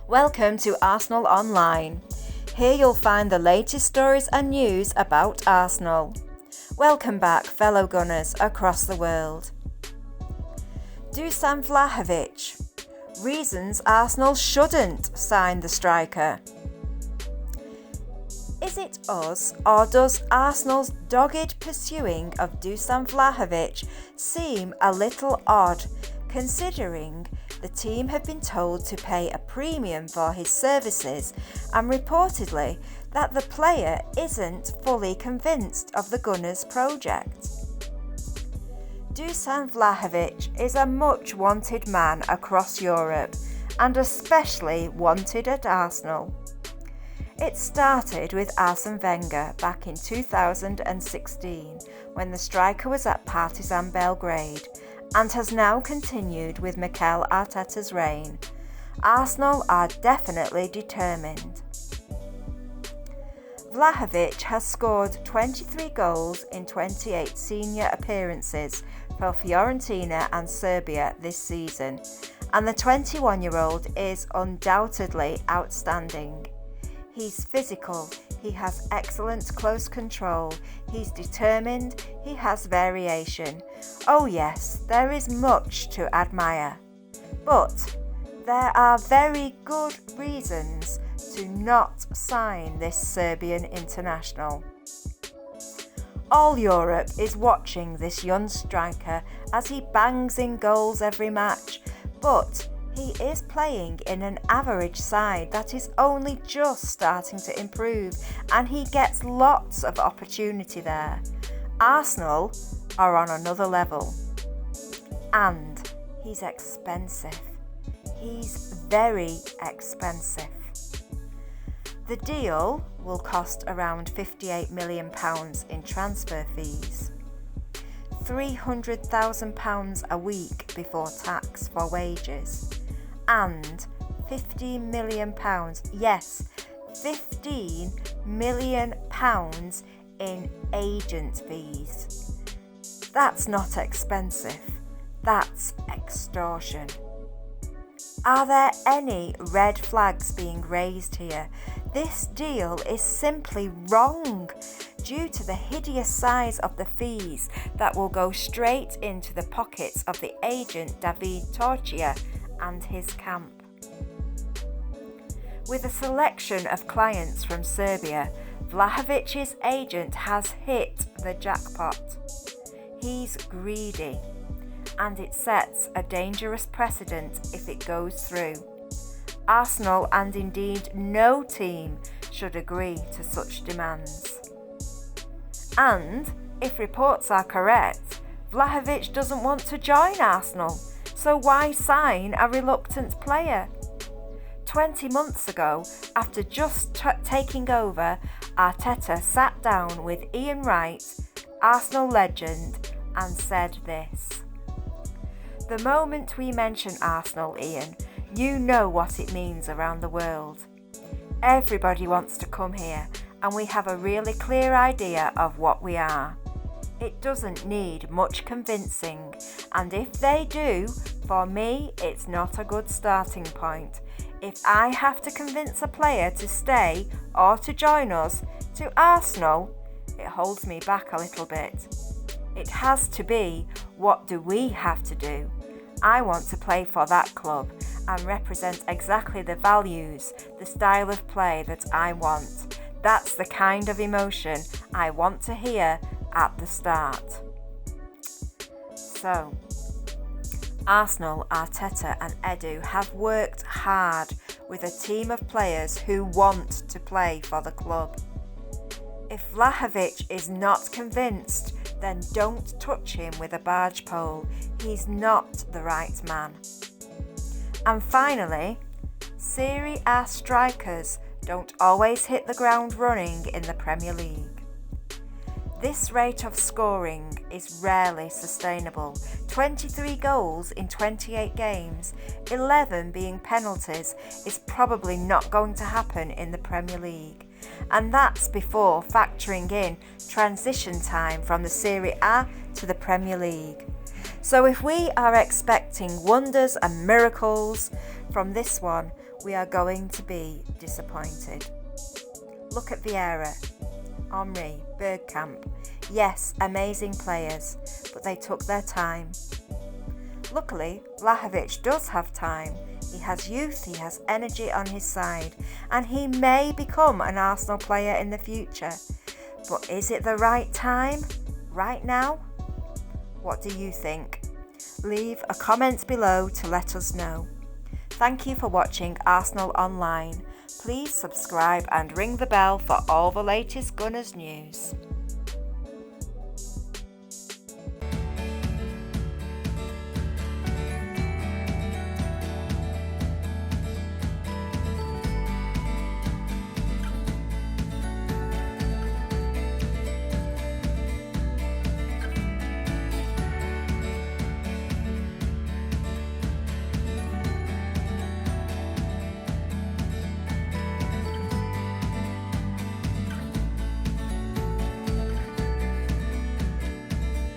Welcome to Arsenal Online. Here you'll find the latest stories and news about Arsenal. Welcome back, fellow Gunners across the world. Dusan Vlahovic. Reasons Arsenal shouldn't sign the striker. Is it us, or does Arsenal's dogged pursuing of Dusan Vlahovic seem a little odd, considering the team have been told to pay a premium for his services and reportedly that the player isn't fully convinced of the Gunners' project? Dusan Vlahovic is a much wanted man across Europe and especially wanted at Arsenal. It started with Arsene Wenger back in 2016 when the striker was at Partizan Belgrade and has now continued with Mikel Arteta's reign. Arsenal are definitely determined. Vlahovic has scored 23 goals in 28 senior appearances for Fiorentina and Serbia this season, and the 21-year-old is undoubtedly outstanding. He's physical, he has excellent close control, he's determined, he has variation. Oh yes, there is much to admire. But there are very good reasons to not sign this Serbian international. All Europe is watching this young striker as he bangs in goals every match, but he is playing in an average side that is only just starting to improve, and he gets lots of opportunity there. Arsenal are on another level. And he's expensive. He's very expensive. The deal will cost around £58 million in transfer fees, £300,000 a week before tax for wages, and £15 million, yes, £15 million in agent fees. That's not expensive, that's extortion. Are there any red flags being raised here? This deal is simply wrong due to the hideous size of the fees that will go straight into the pockets of the agent David Torcia and his camp. With a selection of clients from Serbia, Vlahovic's agent has hit the jackpot. He's greedy, and it sets a dangerous precedent if it goes through. Arsenal, and indeed no team, should agree to such demands. And, if reports are correct, Vlahovic doesn't want to join Arsenal, so why sign a reluctant player? 20 months ago, after just taking over, Arteta sat down with Ian Wright, Arsenal legend, and said this: "The moment we mention Arsenal, Ian, you know what it means around the world. Everybody wants to come here, and we have a really clear idea of what we are. It doesn't need much convincing, and if they do, for me, it's not a good starting point. If I have to convince a player to stay or to join us, to Arsenal, it holds me back a little bit. It has to be, what do we have to do? I want to play for that club and represent exactly the values, the style of play that I want. That's the kind of emotion I want to hear at the start." So, Arsenal, Arteta and Edu have worked hard with a team of players who want to play for the club. If Vlahovic is not convinced, then don't touch him with a barge pole. He's not the right man. And finally, Serie A strikers don't always hit the ground running in the Premier League. This rate of scoring is rarely sustainable. 23 goals in 28 games, 11 being penalties, is probably not going to happen in the Premier League. And that's before factoring in transition time from the Serie A to the Premier League. So if we are expecting wonders and miracles from this one, we are going to be disappointed. Look at Vieira, Henry, Bergkamp. Yes, amazing players, but they took their time. Luckily, Vlahovic does have time. He has youth, he has energy on his side, and he may become an Arsenal player in the future. But is it the right time? Right now? What do you think? Leave a comment below to let us know. Thank you for watching Arsenal Online. Please subscribe and ring the bell for all the latest Gunners news.